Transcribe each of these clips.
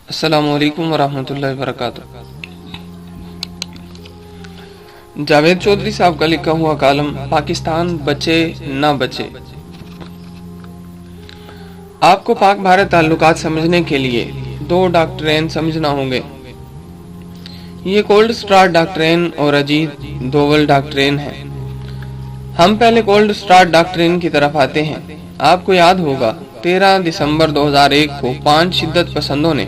السلام علیکم ورحمۃ اللہ وبرکاتہ۔ جاوید چودھری صاحب کا لکھا ہوا کالم پاکستان بچے نہ بچے۔ آپ کو پاک بھارت تعلقات سمجھنے کے لیے دو ڈاکٹرین سمجھنا ہوں گے۔ یہ کولڈ سٹارٹ ڈاکٹرین اور اجیت دوول ڈاکٹرین ہے۔ ہم پہلے کولڈ سٹارٹ ڈاکٹرین کی طرف آتے ہیں۔ آپ کو یاد ہوگا 13 دسمبر 2001 کو 5 شدت پسندوں نے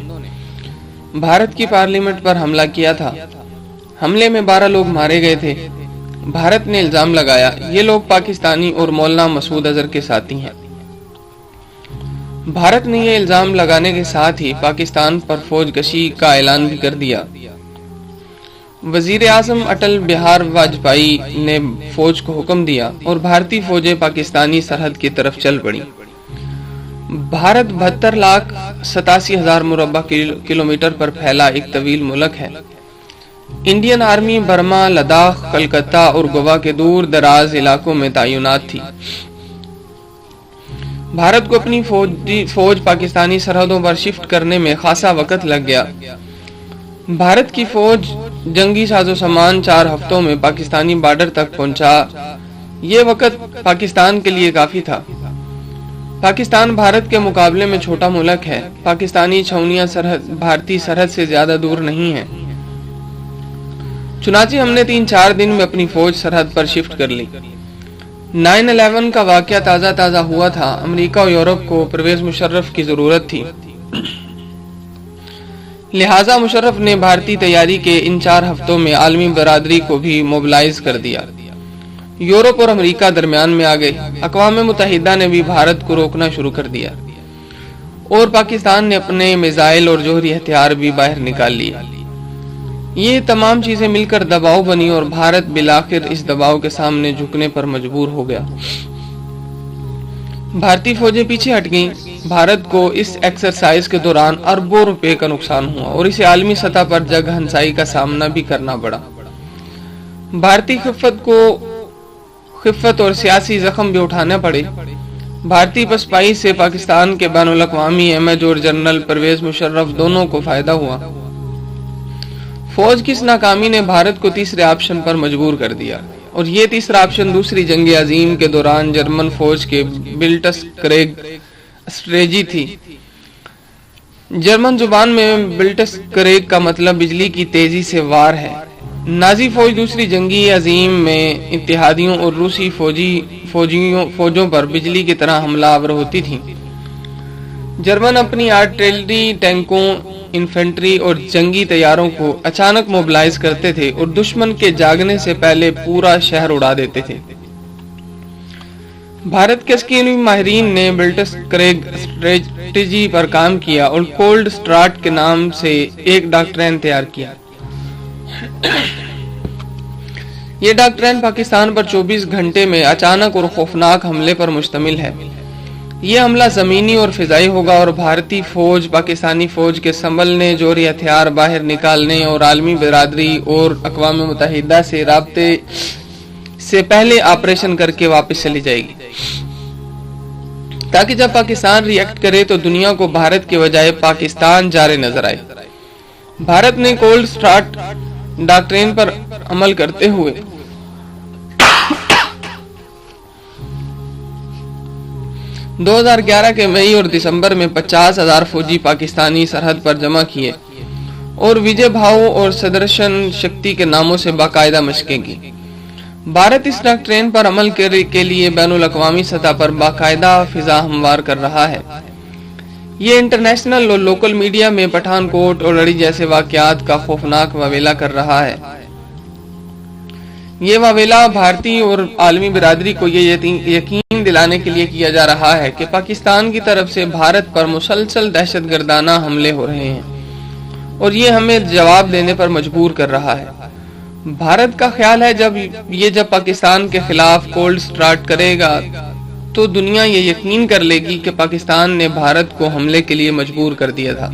بھارت کی پارلیمنٹ پر حملہ کیا تھا۔ حملے میں 12 لوگ مارے گئے تھے۔ بھارت نے الزام لگایا یہ لوگ پاکستانی اور مولانا مسعود اظہر کے ساتھی ہیں۔ بھارت نے یہ الزام لگانے کے ساتھ ہی پاکستان پر فوج کشی کا اعلان بھی کر دیا۔ وزیر اعظم اٹل بہار واجپئی نے فوج کو حکم دیا اور بھارتی فوجیں پاکستانی سرحد کی طرف چل پڑیں۔ بھارت 72,87,000 مربع کلومیٹر پر پھیلا ایک طویل ملک ہے۔ Indian army Burma, Ladakh, Calcutta اور گوا کے دور دراز علاقوں میں تعینات تھی۔ بھارت کو اپنی فوج پاکستانی سرحدوں پر شفٹ کرنے میں خاصا وقت لگ گیا۔ بھارت کی فوج جنگی ساز و سامان 4 ہفتوں میں پاکستانی بارڈر تک پہنچا۔ یہ وقت پاکستان کے لیے کافی تھا۔ پاکستان بھارت کے مقابلے میں چھوٹا ملک ہے۔ پاکستانی چھاؤنیاں بھارتی سرحد سے زیادہ دور نہیں ہیں۔ چنانچہ ہم نے 3-4 دن میں اپنی فوج سرحد پر شفٹ کر لی۔ 9/11 کا واقعہ تازہ ہوا تھا۔ امریکہ اور یورپ کو پرویز مشرف کی ضرورت تھی، لہٰذا مشرف نے بھارتی تیاری کے ان 4 ہفتوں میں عالمی برادری کو بھی موبلائز کر دیا۔ یورپ اور امریکہ درمیان میں آ گئے۔ اقوام متحدہ نے بھی بھارت کو روکنا شروع کر دیا اور پاکستان نے اپنے میزائل اور جوہری ہتھیار بھی باہر نکال لیے۔ یہ تمام چیزیں مل کر دباؤ بنی اور بھارت بالآخر اس دباؤ کے سامنے جھکنے پر مجبور ہو گیا۔ بھارتی فوجیں پیچھے ہٹ گئیں۔ بھارت کو اس ایکسرسائز کے دوران اربوں روپے کا نقصان ہوا اور اسے عالمی سطح پر جگ ہنسائی کا سامنا بھی کرنا پڑا۔ بھارتی خفت اور سیاسی زخم بھی اٹھانے پڑے۔ بھارتی پسپائی سے پاکستان کے بین الاقوامی امیج اور جنرل پرویز مشرف دونوں کو فائدہ ہوا۔ فوج کی اس ناکامی نے بھارت کو تیسرے آپشن پر مجبور کر دیا اور یہ تیسرا آپشن دوسری جنگ عظیم کے دوران جرمن فوج کے بلٹس کریگ اسٹریٹجی تھی۔ جرمن زبان میں بلٹس کریگ کا مطلب بجلی کی تیزی سے وار ہے۔ نازی فوج دوسری جنگی عظیم میں اتحادیوں اور روسی فوجوں پر بجلی کی طرح حملہ آور ہوتی تھی۔ جرمن اپنی آرٹلری، ٹینکوں، انفنٹری اور جنگی طیاروں کو اچانک موبلائز کرتے تھے اور دشمن کے جاگنے سے پہلے پورا شہر اڑا دیتے تھے۔ بھارت کے عسکری ماہرین نے بلٹس کریگ اسٹریٹجی پر کام کیا اور کولڈ سٹارٹ کے نام سے ایک ڈاکٹرین تیار کیا۔ یہ ڈاکٹرین پاکستان پر 24 گھنٹے میں اچانک اور خوفناک حملے پر مشتمل ہے۔ یہ حملہ زمینی اور فضائی ہوگا اور بھارتی فوج پاکستانی فوج کے سنبھلنے، جوہری ہتھیار باہر نکالنے اور عالمی برادری اور اقوام متحدہ سے رابطے سے پہلے آپریشن کر کے واپس چلی جائے گی، تاکہ جب پاکستان ری ایکٹ کرے تو دنیا کو بھارت کے بجائے پاکستان جارے نظر آئے۔ بھارت نے کولڈ سٹارٹ ڈاکٹرین پر عمل کرتے ہوئے 2011 کے مئی اور دسمبر میں 50,000 فوجی پاکستانی سرحد پر جمع کیے اور وجے بھاؤ اور سدرشن شکتی کے ناموں سے باقاعدہ مشقیں کی۔ بھارت اس ڈاکٹرین پر عمل کے لیے بین الاقوامی سطح پر باقاعدہ فضا ہموار کر رہا ہے۔ یہ انٹرنیشنل اور لوکل میڈیا میں پٹھان کوٹ اور لڑی جیسے واقعات کا خوفناک واویلا کر رہا ہے۔ یہ واویلا بھارتی اور عالمی برادری کو یہ یقین دلانے کے لیے کیا جا رہا ہے کہ پاکستان کی طرف سے بھارت پر مسلسل دہشت گردانہ حملے ہو رہے ہیں اور یہ ہمیں جواب دینے پر مجبور کر رہا ہے۔ بھارت کا خیال ہے جب پاکستان کے خلاف کولڈ سٹارٹ کرے گا تو دنیا یہ یقین کر لے گی کہ پاکستان نے بھارت کو حملے کے لیے مجبور کر دیا تھا۔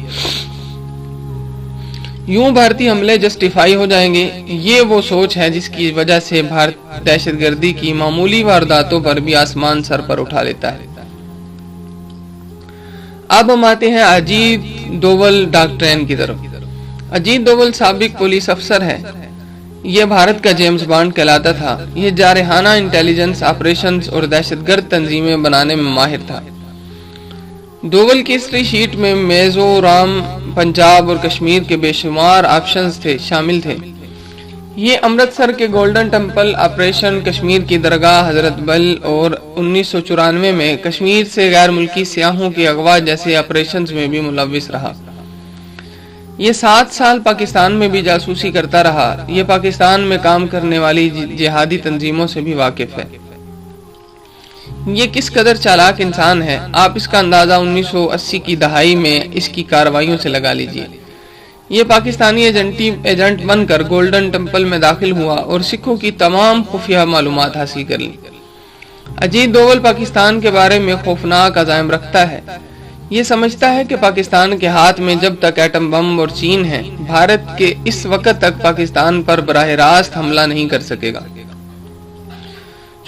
یوں بھارتی حملے جسٹیفائی ہو جائیں گے۔ یہ وہ سوچ ہے جس کی وجہ سے بھارت دہشت گردی کی معمولی وارداتوں پر بھی آسمان سر پر اٹھا لیتا ہے۔ اب ہم آتے ہیں اجیت دوول ڈاکٹرین کی طرف۔ اجیت دوول سابق پولیس افسر ہے۔ یہ بھارت کا جیمز بانڈ کہلاتا تھا۔ یہ جارحانہ انٹیلیجنس آپریشنز اور دہشت گرد تنظیمیں بنانے میں ماہر تھا۔ دوول کی ہسٹری شیٹ میں میزورام، پنجاب اور کشمیر کے بے شمار آپشنز شامل تھے۔ یہ امرتسر کے گولڈن ٹیمپل آپریشن، کشمیر کی درگاہ حضرت بل اور 1994 میں کشمیر سے غیر ملکی سیاحوں کی اغوا جیسے آپریشنز میں بھی ملوث رہا۔ یہ 7 سال پاکستان میں بھی جاسوسی کرتا رہا۔ یہ پاکستان میں کام کرنے والی جہادی تنظیموں سے بھی واقف ہے۔ یہ کس قدر چالاک انسان ہے، آپ اس کا اندازہ 1980 کی دہائی میں اس کی کارروائیوں سے لگا لیجئے۔ یہ پاکستانی ایجنٹ بن کر گولڈن ٹیمپل میں داخل ہوا اور سکھوں کی تمام خفیہ معلومات حاصل کر لی۔ اجیت دوول پاکستان کے بارے میں خوفناک عزائم رکھتا ہے۔ یہ سمجھتا ہے کہ پاکستان کے ہاتھ میں جب تک ایٹم بم اور چین ہے، بھارت کے اس وقت تک پاکستان پر براہ راست حملہ نہیں کر سکے گا۔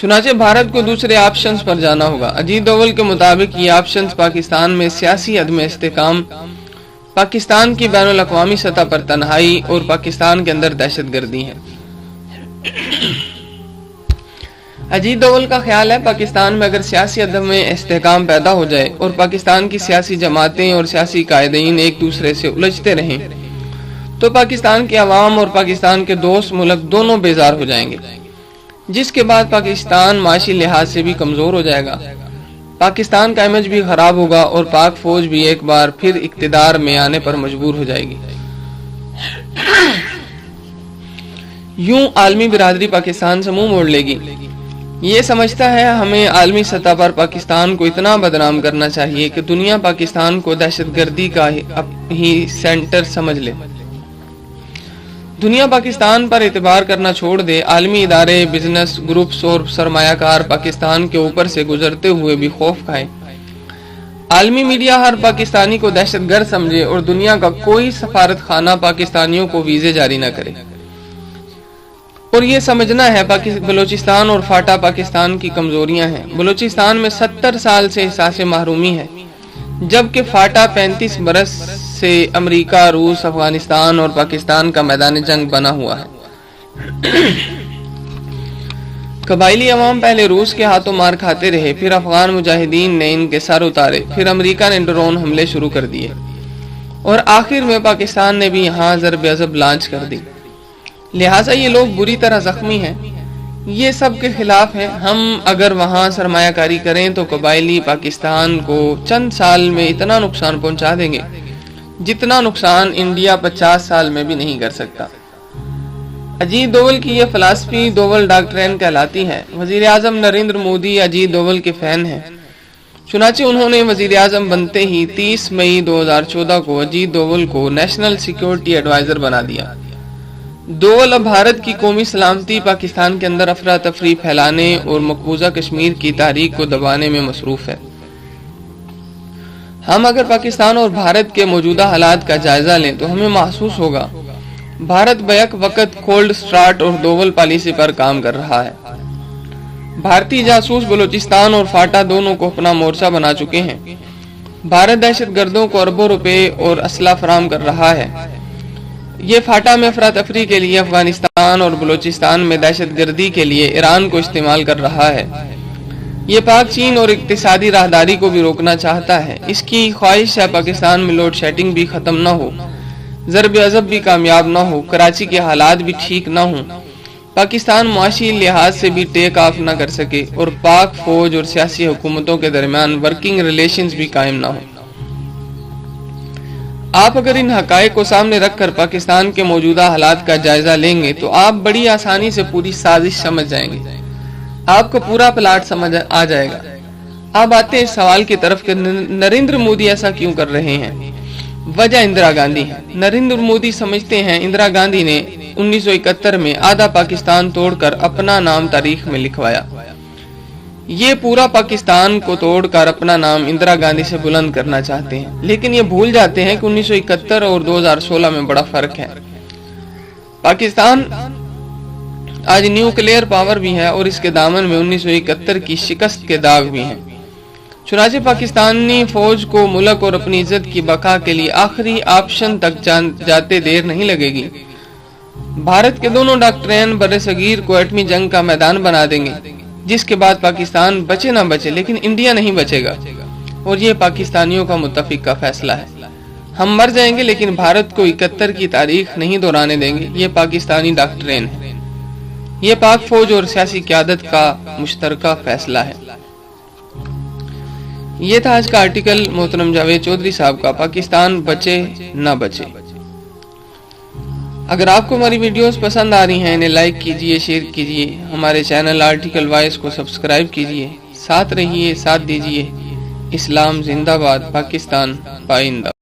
چنانچہ بھارت کو دوسرے آپشنز پر جانا ہوگا۔ اجیت دوول کے مطابق یہ آپشنز پاکستان میں سیاسی عدم استحکام، پاکستان کی بین الاقوامی سطح پر تنہائی اور پاکستان کے اندر دہشت گردی ہیں۔ اجیت دوول کا خیال ہے پاکستان میں اگر سیاسی عدم استحکام پیدا ہو جائے اور پاکستان کی سیاسی جماعتیں اور سیاسی قائدین ایک دوسرے سے الجھتے رہیں تو پاکستان کے عوام اور پاکستان کے دوست ملک دونوں بیزار ہو جائیں گے، جس کے بعد پاکستان معاشی لحاظ سے بھی کمزور ہو جائے گا، پاکستان کا امیج بھی خراب ہوگا اور پاک فوج بھی ایک بار پھر اقتدار میں آنے پر مجبور ہو جائے گی۔ یوں عالمی برادری پاکستان سے منہ موڑ لے گی۔ یہ سمجھتا ہے ہمیں عالمی سطح پر پاکستان کو اتنا بدنام کرنا چاہیے کہ دنیا پاکستان کو دہشت گردی کا ہی سینٹر سمجھ لے، دنیا پاکستان پر اعتبار کرنا چھوڑ دے، عالمی ادارے، بزنس گروپس اور سرمایہ کار پاکستان کے اوپر سے گزرتے ہوئے بھی خوف کھائیں، عالمی میڈیا ہر پاکستانی کو دہشت گرد سمجھے اور دنیا کا کوئی سفارت خانہ پاکستانیوں کو ویزے جاری نہ کرے۔ اور یہ سمجھنا ہے بلوچستان اور فاٹا پاکستان کی کمزوریاں ہیں۔ بلوچستان میں 70 سال سے احساس محرومی ہے، جبکہ فاٹا 35 برس سے امریکہ، روس، افغانستان اور پاکستان کا میدان جنگ بنا ہوا ہے۔ قبائلی عوام پہلے روس کے ہاتھوں مار کھاتے رہے، پھر افغان مجاہدین نے ان کے سر اتارے، پھر امریکہ نے ڈرون حملے شروع کر دیے اور آخر میں پاکستان نے بھی یہاں ضرب عضب لانچ کر دی۔ لہٰذا یہ لوگ بری طرح زخمی ہیں، یہ سب کے خلاف ہیں۔ ہم اگر وہاں سرمایہ کاری کریں تو قبائلی پاکستان کو چند سال میں اتنا نقصان پہنچا دیں گے جتنا نقصان انڈیا 50 سال میں بھی نہیں کر سکتا۔ اجیت دوول کی یہ فلسفی دوول ڈاکٹرین کہلاتی ہے۔ وزیر اعظم نریندر مودی اجیت دوول کے فین ہیں، چنانچہ انہوں نے وزیر اعظم بنتے ہی 30 مئی 2014 کو اجیت دوول کو نیشنل سیکیورٹی ایڈوائزر بنا دیا۔ دوول اب بھارت کی قومی سلامتی، پاکستان کے اندر افراتفری پھیلانے اور مقبوضہ کشمیر کی تحریک کو دبانے میں مصروف ہے۔ ہم اگر پاکستان اور بھارت کے موجودہ حالات کا جائزہ لیں تو ہمیں محسوس ہوگا بھارت بیک وقت کولڈ اسٹارٹ اور دوول پالیسی پر کام کر رہا ہے۔ بھارتی جاسوس بلوچستان اور فاٹا دونوں کو اپنا مورچہ بنا چکے ہیں۔ بھارت دہشت گردوں کو اربوں روپے اور اسلحہ فراہم کر رہا ہے۔ یہ فاٹا میں افراتفری کے لیے افغانستان اور بلوچستان میں دہشت گردی کے لیے ایران کو استعمال کر رہا ہے۔ یہ پاک چین اور اقتصادی راہداری کو بھی روکنا چاہتا ہے۔ اس کی خواہش ہے پاکستان میں لوڈ شیڈنگ بھی ختم نہ ہو، ضرب عضب بھی کامیاب نہ ہو، کراچی کے حالات بھی ٹھیک نہ ہوں، پاکستان معاشی لحاظ سے بھی ٹیک آف نہ کر سکے اور پاک فوج اور سیاسی حکومتوں کے درمیان ورکنگ ریلیشنز بھی قائم نہ ہوں۔ آپ اگر ان حقائق کو سامنے رکھ کر پاکستان کے موجودہ حالات کا جائزہ لیں گے تو آپ بڑی آسانی سے پوری سازش سمجھ جائیں گے، آپ کو پورا پلاٹ سمجھ آ جائے گا۔ اب آتے ہیں اس سوال کی طرف کہ نریندر مودی ایسا کیوں کر رہے ہیں۔ وجہ اندرا گاندھی ہے۔ نریندر مودی سمجھتے ہیں اندرا گاندھی نے 1971 میں آدھا پاکستان توڑ کر اپنا نام تاریخ میں لکھوایا۔ یہ پورا پاکستان کو توڑ کر اپنا نام اندرا گاندھی سے بلند کرنا چاہتے ہیں، لیکن یہ بھول جاتے ہیں کہ 1971 اور 2016 میں بڑا فرق ہے۔ پاکستان آج نیوکلیئر پاور بھی ہے اور اس کے دامن میں 1971 کی شکست کے داغ بھی ہیں۔ چنانچہ پاکستانی فوج کو ملک اور اپنی عزت کی بقا کے لیے آخری آپشن تک جاتے دیر نہیں لگے گی۔ بھارت کے دونوں ڈاکٹرین بر صغیر کو ایٹمی جنگ کا میدان بنا دیں گے، جس کے بعد پاکستان بچے نہ بچے لیکن انڈیا نہیں بچے گا، اور یہ پاکستانیوں کا متفق کا فیصلہ ہے۔ ہم مر جائیں گے لیکن بھارت کو 71 کی تاریخ نہیں دہرانے دیں گے، یہ پاکستانی ڈاکٹرین ہے۔ یہ پاک فوج اور سیاسی قیادت کا مشترکہ فیصلہ ہے۔ یہ تھا آج کا آرٹیکل محترم جاوید چودھری صاحب کا، پاکستان بچے نہ بچے۔ اگر آپ کو ہماری ویڈیوز پسند آ رہی ہیں انہیں لائک کیجئے، شیئر کیجئے، ہمارے چینل آرٹیکل وائس کو سبسکرائب کیجئے، ساتھ رہیے، ساتھ دیجئے۔ اسلام زندہ باد، پاکستان پائندہ۔